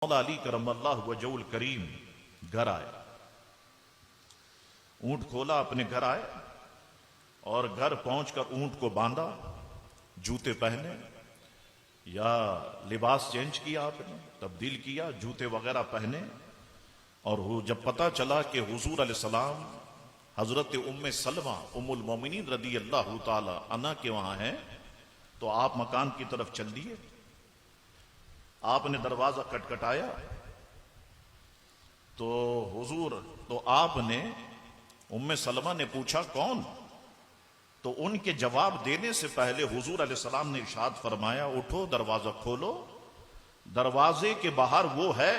مولا علی کرم اللہ وجہ الکریم گھر آئے، اونٹ کھولا، اپنے گھر آئے اور گھر پہنچ کر اونٹ کو باندھا، جوتے پہنے یا لباس چینج کیا، آپ نے تبدیل کیا، جوتے وغیرہ پہنے، اور جب پتہ چلا کہ حضور علیہ السلام حضرت ام سلمہ ام المومنین رضی اللہ تعالی عنہ کے وہاں ہیں تو آپ مکان کی طرف چل دیے۔ آپ نے دروازہ کٹکھٹایا تو آپ نے ام سلمہ نے پوچھا کون؟ تو ان کے جواب دینے سے پہلے حضور علیہ السلام نے ارشاد فرمایا اٹھو، دروازہ کھولو، دروازے کے باہر وہ ہے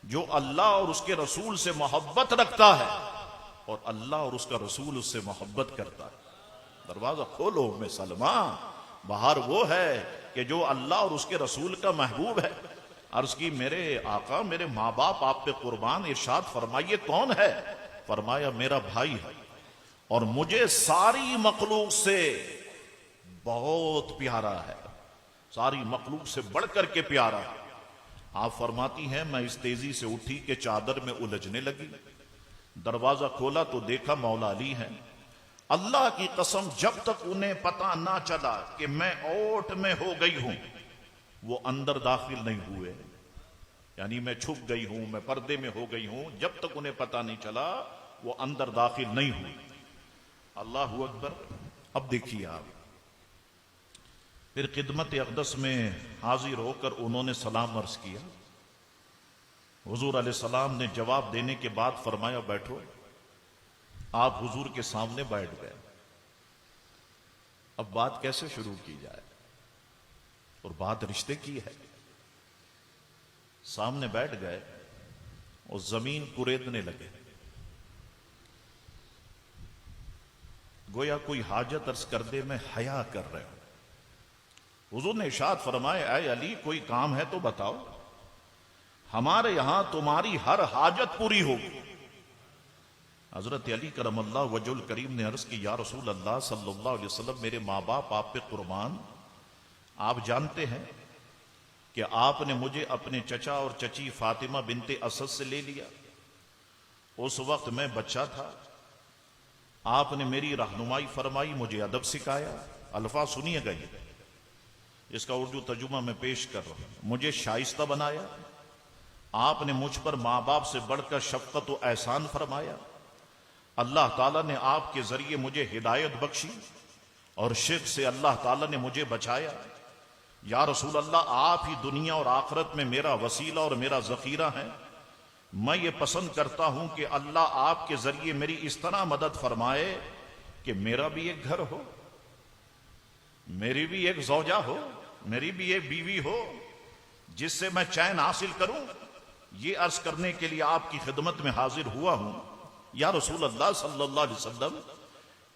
جو اللہ اور اس کے رسول سے محبت رکھتا ہے اور اللہ اور اس کا رسول اس سے محبت کرتا ہے۔ دروازہ کھولو ام سلمہ، باہر وہ ہے کہ جو اللہ اور اس کے رسول کا محبوب ہے۔ عرض کی میرے آقا، میرے ماں باپ آپ پہ قربان، ارشاد فرمائیے کون ہے؟ فرمایا میرا بھائی ہے اور مجھے ساری مخلوق سے بہت پیارا ہے، ساری مخلوق سے بڑھ کر کے پیارا ہے۔ آپ فرماتی ہیں میں اس تیزی سے اٹھی کہ چادر میں الجھنے لگی، دروازہ کھولا تو دیکھا مولا علی ہیں۔ اللہ کی قسم جب تک انہیں پتہ نہ چلا کہ میں اوٹ میں ہو گئی ہوں وہ اندر داخل نہیں ہوئے، یعنی میں چھپ گئی ہوں، میں پردے میں ہو گئی ہوں، جب تک انہیں پتہ نہیں چلا وہ اندر داخل نہیں ہوئی۔ اللہ اکبر۔ اب دیکھیے آپ، پھر خدمت اقدس میں حاضر ہو کر انہوں نے سلام عرض کیا۔ حضور علیہ السلام نے جواب دینے کے بعد فرمایا بیٹھو۔ آپ حضور کے سامنے بیٹھ گئے۔ اب بات کیسے شروع کی جائے؟ اور بات رشتے کی ہے۔ سامنے بیٹھ گئے اور زمین کریدنے لگے، گویا کوئی حاجت عرض کر دے میں حیا کر رہے ہوں۔ حضور نے ارشاد فرمایا اے علی کوئی کام ہے تو بتاؤ، ہمارے یہاں تمہاری ہر حاجت پوری ہوگی۔ حضرت علی کرم اللہ وجہ الکریم نے عرض کی یا رسول اللہ صلی اللہ علیہ وسلم، میرے ماں باپ آپ پہ قربان، آپ جانتے ہیں کہ آپ نے مجھے اپنے چچا اور چچی فاطمہ بنت اسد سے لے لیا۔ اس وقت میں بچہ تھا، آپ نے میری رہنمائی فرمائی، مجھے ادب سکھایا۔ الفاظ سنیے گا، اس کا اردو ترجمہ میں پیش کر رہا ہوں۔ مجھے شائستہ بنایا، آپ نے مجھ پر ماں باپ سے بڑھ کر شفقت و احسان فرمایا۔ اللہ تعالیٰ نے آپ کے ذریعے مجھے ہدایت بخشی اور شرک سے اللہ تعالیٰ نے مجھے بچایا۔ یا رسول اللہ آپ ہی دنیا اور آخرت میں میرا وسیلہ اور میرا ذخیرہ ہے۔ میں یہ پسند کرتا ہوں کہ اللہ آپ کے ذریعے میری اس طرح مدد فرمائے کہ میرا بھی ایک گھر ہو، میری بھی ایک زوجہ ہو، میری بھی ایک بیوی ہو جس سے میں چین حاصل کروں۔ یہ عرض کرنے کے لیے آپ کی خدمت میں حاضر ہوا ہوں۔ یا رسول اللہ صلی اللہ علیہ وسلم،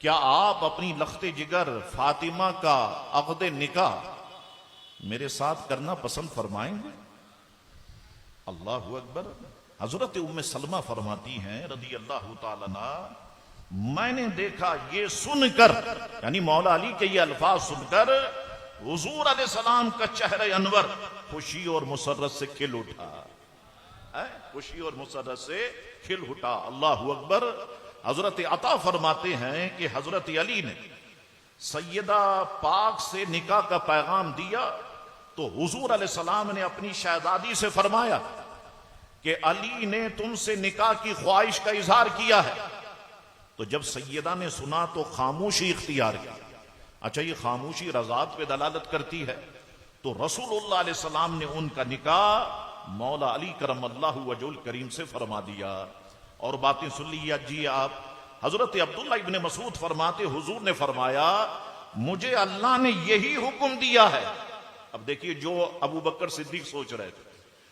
کیا آپ اپنی لخت جگر فاطمہ کا عقد نکاح میرے ساتھ کرنا پسند فرمائیں گے؟ اللہ اکبر۔ حضرت ام سلمہ فرماتی ہیں رضی اللہ تعالیٰ عنہ، میں نے دیکھا یہ سن کر، یعنی مولا علی کے یہ الفاظ سن کر حضور علیہ السلام کا چہرہ انور خوشی اور مسرت سے کھل اٹھا، خوشی اور مسرت سے کھل اٹھا۔ اللہ اکبر۔ حضرت عطا فرماتے ہیں کہ حضرت علی نے سیدہ پاک سے نکاح کا پیغام دیا تو حضور علیہ السلام نے اپنی شہزادی سے فرمایا کہ علی نے تم سے نکاح کی خواہش کا اظہار کیا ہے۔ تو جب سیدہ نے سنا تو خاموشی اختیار کی۔ اچھا، یہ خاموشی رضاعت پہ دلالت کرتی ہے، تو رسول اللہ علیہ السلام نے ان کا نکاح مولا علی کرم اللہ وجہ الکریم سے فرما دیا۔ اور باتیں سن لیجیے آپ، حضرت عبداللہ ابن مسعود فرماتے حضور نے فرمایا مجھے اللہ نے یہی حکم دیا ہے۔ اب دیکھیے جو ابو بکر صدیق سوچ رہے تھے،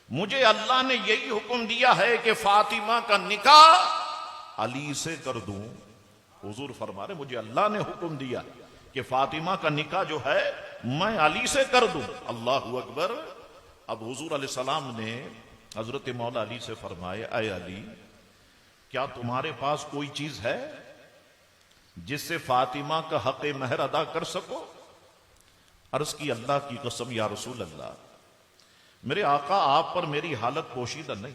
مجھے اللہ نے یہی حکم دیا ہے کہ فاطمہ کا نکاح علی سے کر دوں۔ حضور فرما رہے مجھے اللہ نے حکم دیا کہ فاطمہ کا نکاح جو ہے میں علی سے کر دوں۔ اللہ اکبر۔ اب حضور علیہ السلام نے حضرت مولا علی سے فرمایا اے علی، کیا تمہارے پاس کوئی چیز ہے جس سے فاطمہ کا حق مہر ادا کر سکو؟ عرض کی اللہ کی قسم یا رسول اللہ، میرے آقا آپ پر میری حالت پوشیدہ نہیں،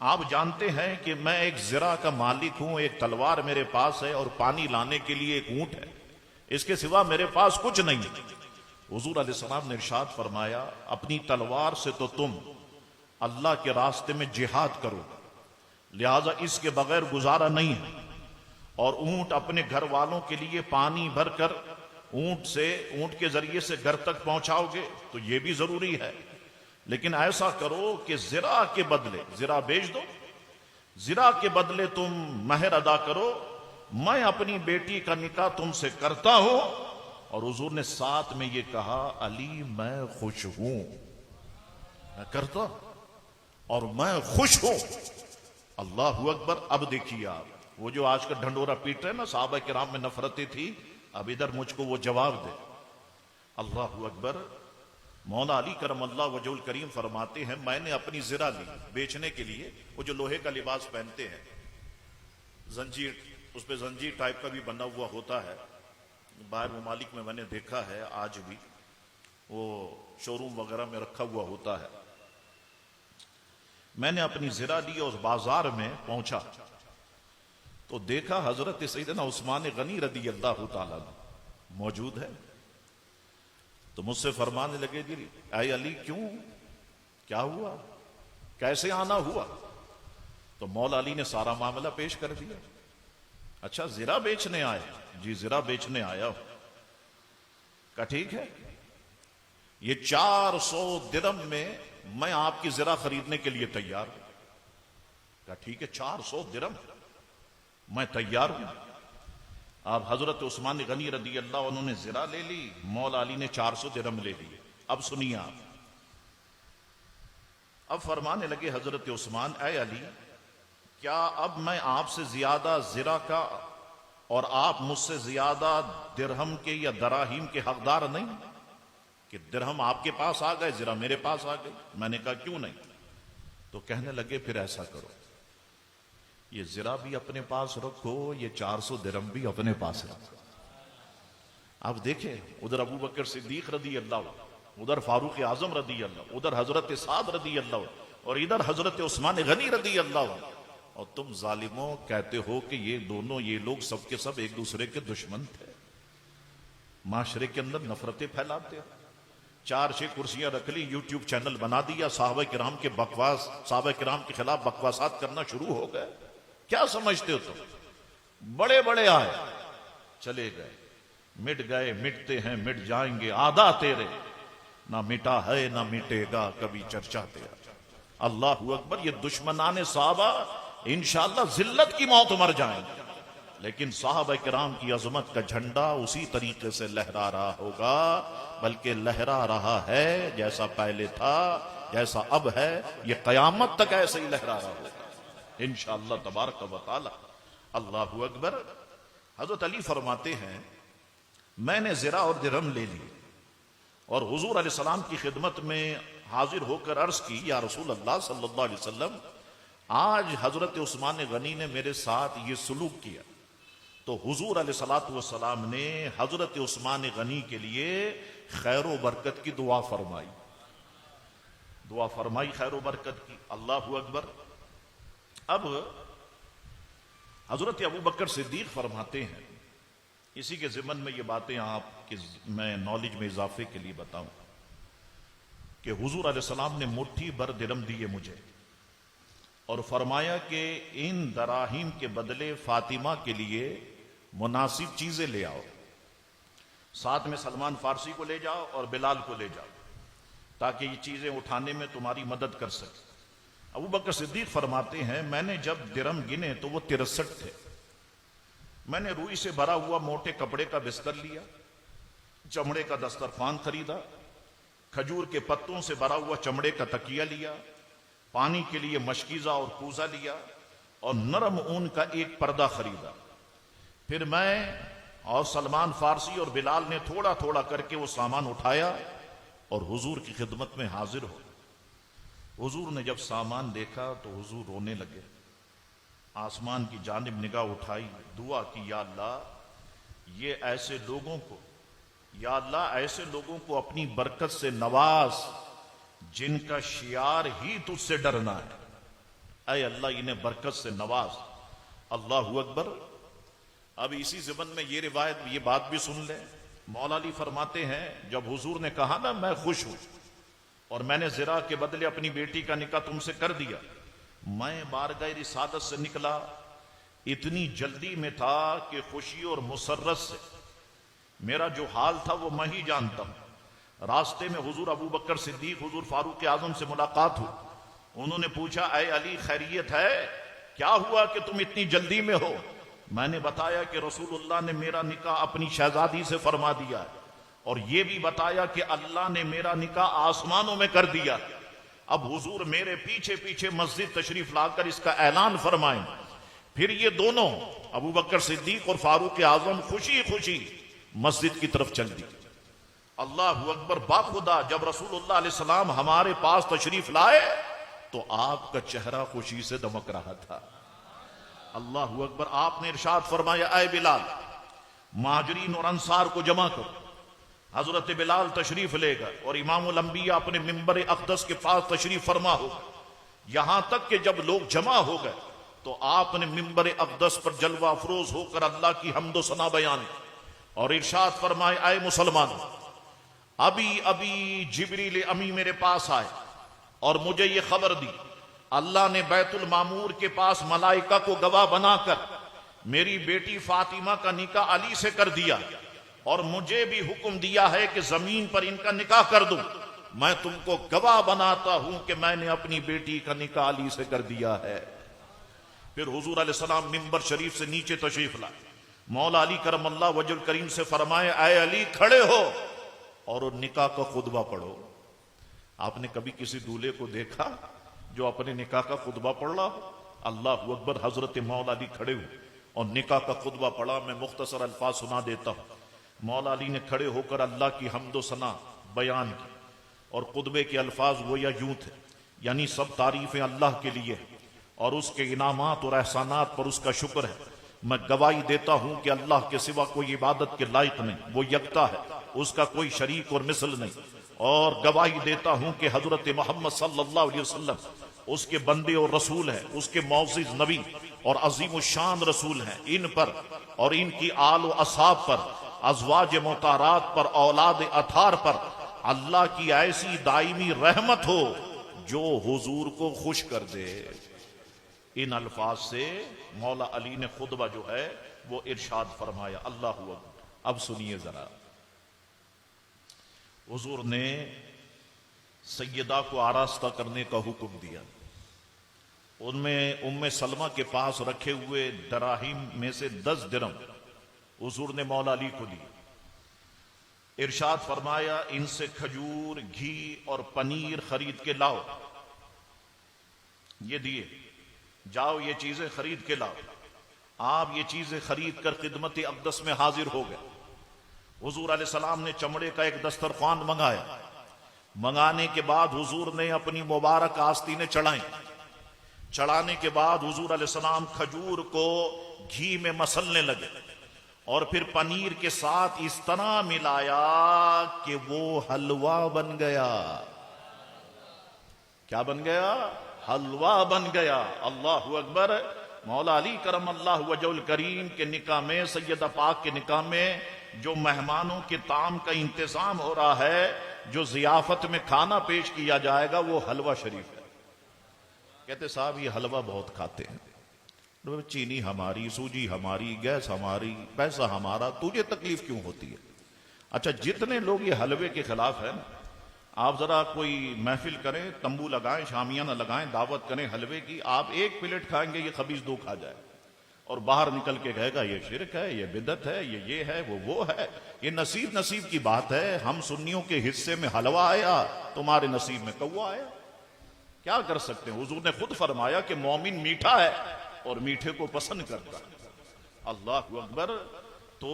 آپ جانتے ہیں کہ میں ایک زرہ کا مالک ہوں، ایک تلوار میرے پاس ہے اور پانی لانے کے لیے ایک اونٹ ہے، اس کے سوا میرے پاس کچھ نہیں۔ حضور علیہ السلام نے ارشاد فرمایا اپنی تلوار سے تو تم اللہ کے راستے میں جہاد کرو، لہذا اس کے بغیر گزارا نہیں ہے، اور اونٹ اپنے گھر والوں کے لیے پانی بھر کر اونٹ کے ذریعے سے گھر تک پہنچاؤ گے تو یہ بھی ضروری ہے، لیکن ایسا کرو کہ زرہ کے بدلے، زرہ بیچ دو، زرہ کے بدلے تم مہر ادا کرو، میں اپنی بیٹی کا نکاح تم سے کرتا ہوں۔ اور حضور نے ساتھ میں یہ کہا علی میں خوش ہوں، میں کرتا اور میں خوش ہوں۔ اللہ اکبر۔ اب دیکھیے آپ، وہ جو آج کا ڈھنڈورا پیٹ رہے نا صحابہ کرام میں نفرتیں تھی، اب ادھر مجھ کو وہ جواب دے۔ اللہ اکبر۔ مولا علی کرم اللہ وجہ الکریم فرماتے ہیں میں نے اپنی زرہ لی بیچنے کے لیے، وہ جو لوہے کا لباس پہنتے ہیں، زنجیر، اس پہ زنجیر ٹائپ کا بھی بنا ہوا ہوتا ہے، باہر ممالک میں نے دیکھا ہے، آج بھی وہ شو روم وغیرہ میں رکھا ہوا ہوتا ہے۔ میں نے اپنی زرہ لی اور بازار میں پہنچا تو دیکھا حضرت سیدنا عثمان غنی رضی اللہ تعالیٰ موجود ہے، تو مجھ سے فرمانے لگے جی اے علی کیوں، کیا ہوا، کیسے آنا ہوا؟ تو مولا علی نے سارا معاملہ پیش کر دیا۔ اچھا زرہ بیچنے آئے؟ جی زرہ بیچنے آیا ہوں۔ کہا ٹھیک ہے، یہ 400 درہم میں آپ کی زرہ خریدنے کے لیے تیار ہوں۔ کہا ٹھیک ہے 400 درہم میں تیار ہوں۔ اب حضرت عثمان غنی رضی اللہ عنہ نے زرہ لے لی، مولا علی نے 400 درہم لے لیے۔ اب سنیے آپ، اب فرمانے لگے حضرت عثمان اے علی کیا اب میں آپ سے زیادہ زرہ کا اور آپ مجھ سے زیادہ درہم کے یا دراہیم کے حقدار نہیں کہ درہم آپ کے پاس آ گئے زرہ میرے پاس آ گئی؟ میں نے کہا کیوں نہیں؟ تو کہنے لگے پھر ایسا کرو، یہ زرہ بھی اپنے پاس رکھو، یہ 400 درہم بھی اپنے پاس رکھو۔ آپ دیکھیں ادھر ابو بکر صدیق رضی اللہ، ادھر فاروق اعظم رضی اللہ، ادھر حضرت سعد رضی اللہ، اور ادھر حضرت عثمان غنی رضی اللہ، اور تم ظالموں کہتے ہو کہ یہ لوگ سب کے سب ایک دوسرے کے دشمن تھے، معاشرے کے اندر نفرتیں پھیلاتے ہیں، 4-6 کرسیاں رکھ لی، یوٹیوب چینل بنا دیا، صحابہ کرام کے خلاف بکواسات کرنا شروع ہو گئے۔ کیا سمجھتے ہو تم؟ بڑے بڑے آئے چلے گئے، مٹ گئے، مٹتے ہیں، مٹ جائیں گے، آدھا تیرے، نہ مٹا ہے نہ مٹے گا کبھی چرچا تیرا۔ اللہ اکبر۔ یہ دشمنان صحابہ انشاءاللہ ذلت کی موت مر جائیں گے، لیکن صحابہ کرام کی عظمت کا جھنڈا اسی طریقے سے لہرا رہا ہوگا، بلکہ لہرا رہا ہے جیسا پہلے تھا، جیسا اب ہے، یہ قیامت تک ایسے ہی لہرا رہا ہوگا انشاءاللہ تبارک و تعالی۔ اللہ اکبر۔ حضرت علی فرماتے ہیں میں نے زرہ اور درہم لے لی اور حضور علیہ السلام کی خدمت میں حاضر ہو کر عرض کی یا رسول اللہ صلی اللہ علیہ وسلم آج حضرت عثمان غنی نے میرے ساتھ یہ سلوک کیا، تو حضور علیہ السلام نے حضرت عثمان غنی کے لیے خیر و برکت کی دعا فرمائی خیر و برکت کی۔ اللہ اکبر۔ اب حضرت ابو بکر صدیق فرماتے ہیں، اسی کے ضمن میں یہ باتیں آپ کے میں نالج میں اضافے کے لیے بتاؤں کہ حضور علیہ السلام نے مٹھی بھر درہم دیے مجھے اور فرمایا کہ ان دراہیم کے بدلے فاطمہ کے لیے مناسب چیزیں لے آؤ، ساتھ میں سلمان فارسی کو لے جاؤ اور بلال کو لے جاؤ تاکہ یہ چیزیں اٹھانے میں تمہاری مدد کر سکے۔ ابو بکر صدیق فرماتے ہیں میں نے جب درہم گنے تو وہ 63 تھے، میں نے روئی سے بھرا ہوا موٹے کپڑے کا بستر لیا، چمڑے کا دسترخوان خریدا، کھجور کے پتوں سے بھرا ہوا چمڑے کا تکیہ لیا، پانی کے لیے مشکیزہ اور کوزہ لیا اور نرم اون کا ایک پردہ خریدا۔ پھر میں اور سلمان فارسی اور بلال نے تھوڑا تھوڑا کر کے وہ سامان اٹھایا اور حضور کی خدمت میں حاضر ہو۔ حضور نے جب سامان دیکھا تو حضور رونے لگے، آسمان کی جانب نگاہ اٹھائی، دعا کی یا اللہ یہ ایسے لوگوں کو، یا اللہ ایسے لوگوں کو اپنی برکت سے نواز جن کا شعار ہی تجھ سے ڈرنا ہے، اے اللہ انہیں برکت سے نواز۔ اللہ اکبر۔ اب اسی ضمن میں یہ روایت، یہ بات بھی سن لیں۔ مولا علی فرماتے ہیں جب حضور نے کہا نا میں خوش ہوں اور میں نے زرا کے بدلے اپنی بیٹی کا نکاح تم سے کر دیا، میں بارگاہ رسالت سے نکلا، اتنی جلدی میں تھا کہ خوشی اور مسرت سے میرا جو حال تھا وہ میں ہی جانتا ہوں۔ راستے میں حضور ابو بکر صدیق، حضور فاروق اعظم سے ملاقات ہوئی۔ انہوں نے پوچھا اے علی خیریت ہے؟ کیا ہوا کہ تم اتنی جلدی میں ہو؟ میں نے بتایا کہ رسول اللہ نے میرا نکاح اپنی شہزادی سے فرما دیا ہے، اور یہ بھی بتایا کہ اللہ نے میرا نکاح آسمانوں میں کر دیا۔ اب حضور میرے پیچھے پیچھے مسجد تشریف لا کر اس کا اعلان فرمائیں۔ پھر یہ دونوں ابو بکر صدیق اور فاروق اعظم خوشی خوشی مسجد کی طرف چل دی۔ اللہ اکبر۔ باخدا جب رسول اللہ علیہ السلام ہمارے پاس تشریف لائے تو آپ کا چہرہ خوشی سے دمک رہا تھا۔ اللہ اکبر۔ آپ نے ارشاد فرمایا اے بلال، مہاجرین اور انصار کو جمع کرو۔ حضرت بلال تشریف لے گئے اور امام الانبیاء اپنے منبر اقدس کے پاس تشریف فرما ہو، یہاں تک کہ جب لوگ جمع ہو گئے تو آپ نے منبر اقدس پر جلوہ افروز ہو کر اللہ کی حمد و ثنا بیان اور ارشاد فرمائے اے مسلمانوں، ابھی ابھی جبریل امی میرے پاس آئے اور مجھے یہ خبر دی اللہ نے بیت المعمور کے پاس ملائکہ کو گواہ بنا کر میری بیٹی فاطمہ کا نکاح علی سے کر دیا، اور مجھے بھی حکم دیا ہے کہ زمین پر ان کا نکاح کر دوں۔ میں تم کو گواہ بناتا ہوں کہ میں نے اپنی بیٹی کا نکاح علی سے کر دیا ہے۔ پھر حضور علیہ السلام منبر شریف سے نیچے تشریف لائے، مولا علی کرم اللہ وجہ الکریم سے فرمائے اے علی کھڑے ہو اور نکاح کا خطبہ پڑھو۔ آپ نے کبھی کسی دولہے کو دیکھا جو اپنے نکاح کا خطبہ پڑھ رہا ہو؟ اللہ اکبر۔ حضرت مولا علی کھڑے ہوئے اور نکاح کا خطبہ پڑھا۔ میں مختصر الفاظ سنا دیتا ہوں۔ مولا علی نے کھڑے ہو کر اللہ کی حمد و ثنا بیان کی، اور خطبے کے الفاظ گویا یوں تھے، یعنی سب تعریفیں اللہ کے لیے اور اس کے انعامات اور احسانات پر اس کا شکر ہے۔ میں گواہی دیتا ہوں کہ اللہ کے سوا کوئی عبادت کے لائق نہیں، وہ یکتا ہے، اس کا کوئی شریک اور مثل نہیں۔ اور گواہی دیتا ہوں کہ حضرت محمد صلی اللہ علیہ وسلم اس کے بندے اور رسول ہیں، اس کے معزز نبی اور عظیم الشان رسول ہیں۔ ان پر اور ان کی آل و اصحاب پر، ازواج مطہرات پر، اولاد اطہار پر اللہ کی ایسی دائمی رحمت ہو جو حضور کو خوش کر دے۔ ان الفاظ سے مولا علی نے خطبہ جو ہے وہ ارشاد فرمایا۔ اللہ اکبر۔ اب سنیے ذرا، حضور نے سیدہ کو آراستہ کرنے کا حکم دیا۔ ان میں ام سلمہ کے پاس رکھے ہوئے دراہیم میں سے 10 درہم حضور نے مولا علی کو دی۔ ارشاد فرمایا ان سے کھجور، گھی اور پنیر خرید کے لاؤ۔ یہ دیے، جاؤ یہ چیزیں خرید کے لاؤ۔ آپ یہ چیزیں خرید کر خدمت اقدس میں حاضر ہو گئے۔ حضور علیہ السلام نے چمڑے کا ایک دسترخوان منگایا۔ منگانے کے بعد حضور نے اپنی مبارک آستینیں چڑھائیں۔ چڑھانے کے بعد حضور علیہ السلام کھجور کو گھی میں مسلنے لگے اور پھر پنیر کے ساتھ اس طرح ملایا کہ وہ حلوہ بن گیا۔ کیا بن گیا؟ حلوہ بن گیا۔ اللہ اکبر۔ مولا علی کرم اللہ وجہ الکریم کے نکاح میں، سیدہ پاک کے نکاح میں جو مہمانوں کے طعام کا انتظام ہو رہا ہے، جو ضیافت میں کھانا پیش کیا جائے گا، وہ حلوہ شریف ہے۔ کہتے صاحب یہ حلوہ بہت کھاتے ہیں، چینی ہماری، سوجی ہماری، گیس ہماری، پیسہ ہمارا، تجھے تکلیف کیوں ہوتی ہے؟ اچھا جتنے لوگ یہ حلوے کے خلاف ہیں، آپ ذرا کوئی محفل کریں، تمبو لگائیں، شامیانہ لگائیں، دعوت کریں حلوے کی، آپ ایک پلیٹ کھائیں گے یہ خبیث دو کھا جائے اور باہر نکل کے کہے گا یہ شرک ہے، یہ بدعت ہے، یہ ہے، وہ ہے۔ یہ نصیب کی بات ہے۔ ہم سنیوں کے حصے میں حلوہ آیا، تمہارے نصیب میں کوا آیا، کیا کر سکتے ہیں؟ حضور نے خود فرمایا کہ مومن میٹھا ہے اور میٹھے کو پسند کرتا ہے۔ اللہ اکبر۔ تو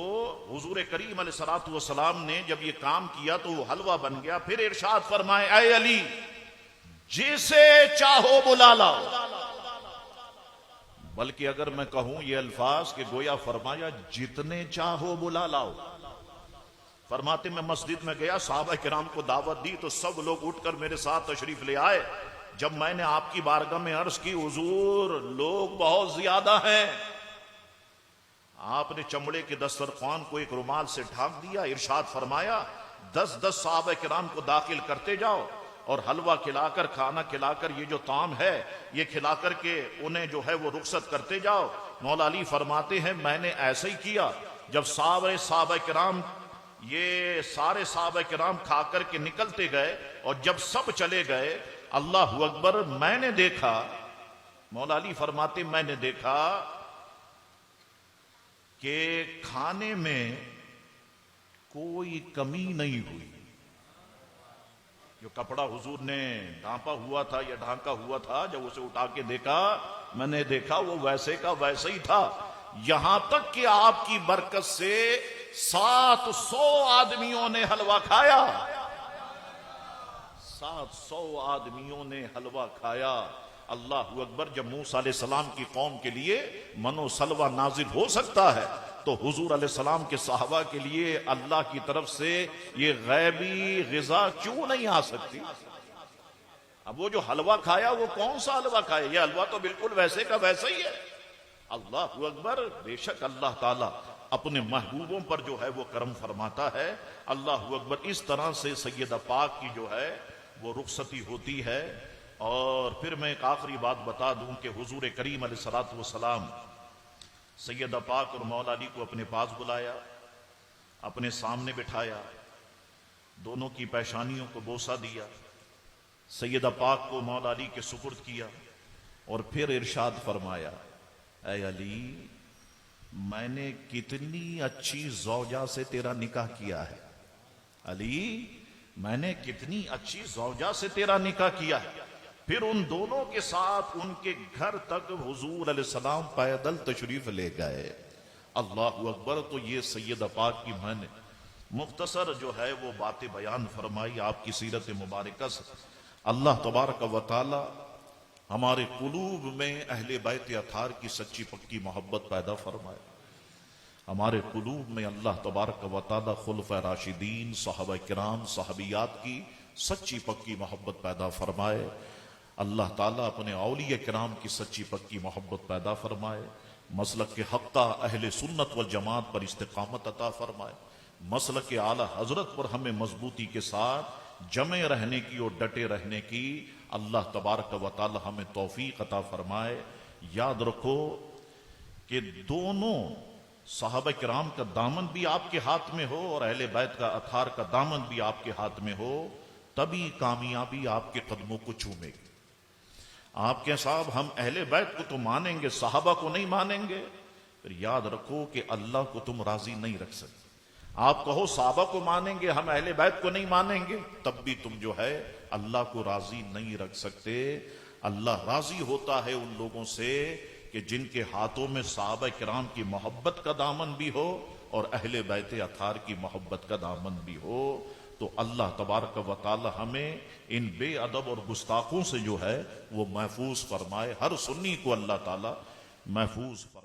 حضور کریم علیہ الصلوۃ والسلام نے جب یہ کام کیا تو وہ حلوہ بن گیا۔ پھر ارشاد فرمائے اے علی جسے چاہو بلا لاؤ۔ بلکہ اگر میں کہوں یہ الفاظ کہ گویا فرمایا جتنے چاہو بلا لاؤ۔ فرماتے میں مسجد میں گیا، صحابہ کرام کو دعوت دی تو سب لوگ اٹھ کر میرے ساتھ تشریف لے آئے۔ جب میں نے آپ کی بارگاہ میں عرض کی حضور لوگ بہت زیادہ ہیں، آپ نے چمڑے کے دسترخوان کو ایک رومال سے ڈھانک دیا، ارشاد فرمایا 10 صحابہ کرام کو داخل کرتے جاؤ اور حلوہ کھلا کر، کھانا کھلا کر، یہ جو طعام ہے یہ کھلا کر کے انہیں جو ہے وہ رخصت کرتے جاؤ۔ مولا علی فرماتے ہیں میں نے ایسا ہی کیا۔ جب صحابہ کرام، یہ سارے صحابہ کرام کھا کر کے نکلتے گئے اور جب سب چلے گئے، اللہ اکبر، میں نے دیکھا، مولا علی فرماتے میں نے دیکھا کہ کھانے میں کوئی کمی نہیں ہوئی۔ جو کپڑا حضور نے ڈھانپا ہوا تھا یا ڈھانکا ہوا تھا، جب اسے اٹھا کے دیکھا، میں نے دیکھا وہ ویسے کا ویسے ہی تھا، یہاں تک کہ آپ کی برکت سے 700 آدمیوں نے حلوہ کھایا۔ 700 آدمیوں نے حلوہ کھایا۔ اللہ اکبر۔ جب موسیٰ علیہ السلام کی قوم کے لیے منو سلوہ نازل ہو سکتا ہے تو حضور علیہ السلام کے صحابہ کے لیے اللہ کی طرف سے یہ غیبی غذا کیوں نہیں آ سکتی؟ اب وہ جو حلوہ کھایا وہ کون سا حلوہ کھایا؟ یہ حلوہ تو بالکل ویسے کا ویسا ہی ہے۔ اللہ اکبر۔ بے شک اللہ تعالیٰ اپنے محبوبوں پر جو ہے وہ کرم فرماتا ہے۔ اللہ اکبر۔ اس طرح سے سیدہ پاک کی جو ہے وہ رخصتی ہوتی ہے۔ اور پھر میں ایک آخری بات بتا دوں کہ حضور کریم علیہ الصلوۃ والسلام سیدہ پاک اور مولا علی کو اپنے پاس بلایا، اپنے سامنے بٹھایا، دونوں کی پیشانیوں کو بوسہ دیا، سیدہ پاک کو مولا علی کے سپرد کیا اور پھر ارشاد فرمایا اے علی میں نے کتنی اچھی زوجہ سے تیرا نکاح کیا ہے، علی میں نے کتنی اچھی زوجہ سے تیرا نکاح کیا ہے۔ پھر ان دونوں کے ساتھ ان کے گھر تک حضور علیہ السلام پیدل تشریف لے گئے۔ اللہ اکبر۔ تو یہ سیدہ پاک کی میں نے مختصر جو ہے وہ باتیں بیان فرمائی آپ کی سیرت مبارکہ سے۔ اللہ تبارک و تعالی ہمارے قلوب میں اہل بیت اطہار کی سچی پکی محبت پیدا فرمائے۔ ہمارے قلوب میں اللہ تبارک و تعالی خلفائے راشدین، صحابہ کرام، صحابیات کی سچی پکی محبت پیدا فرمائے۔ اللہ تعالیٰ اپنے اولیاء کرام کی سچی پکی محبت پیدا فرمائے۔ مسلک کے حقہ اہل سنت والجماعت پر استقامت عطا فرمائے۔ مسلک اعلی حضرت پر ہمیں مضبوطی کے ساتھ جمع رہنے کی اور ڈٹے رہنے کی اللہ تبارک و تعالی ہمیں توفیق عطا فرمائے۔ یاد رکھو کہ دونوں صحابہ کرام کا دامن بھی آپ کے ہاتھ میں ہو اور اہل بیت کا اطہار کا دامن بھی آپ کے ہاتھ میں ہو، تبھی کامیابی آپ کے قدموں کو چومے گی۔ آپ کے صاحب ہم اہل بیت کو تو مانیں گے، صحابہ کو نہیں مانیں گے، پھر یاد رکھو کہ اللہ کو تم راضی نہیں رکھ سکتے۔ آپ کہو صحابہ کو مانیں گے، ہم اہل بیت کو نہیں مانیں گے، تب بھی تم جو ہے اللہ کو راضی نہیں رکھ سکتے۔ اللہ راضی ہوتا ہے ان لوگوں سے کہ جن کے ہاتھوں میں صحابہ کرام کی محبت کا دامن بھی ہو اور اہل بیت اطہار کی محبت کا دامن بھی ہو۔ تو اللہ تبارک و تعالی ہمیں ان بے ادب اور گستاخوں سے جو ہے وہ محفوظ فرمائے۔ ہر سنی کو اللہ تعالی محفوظ فرمائے۔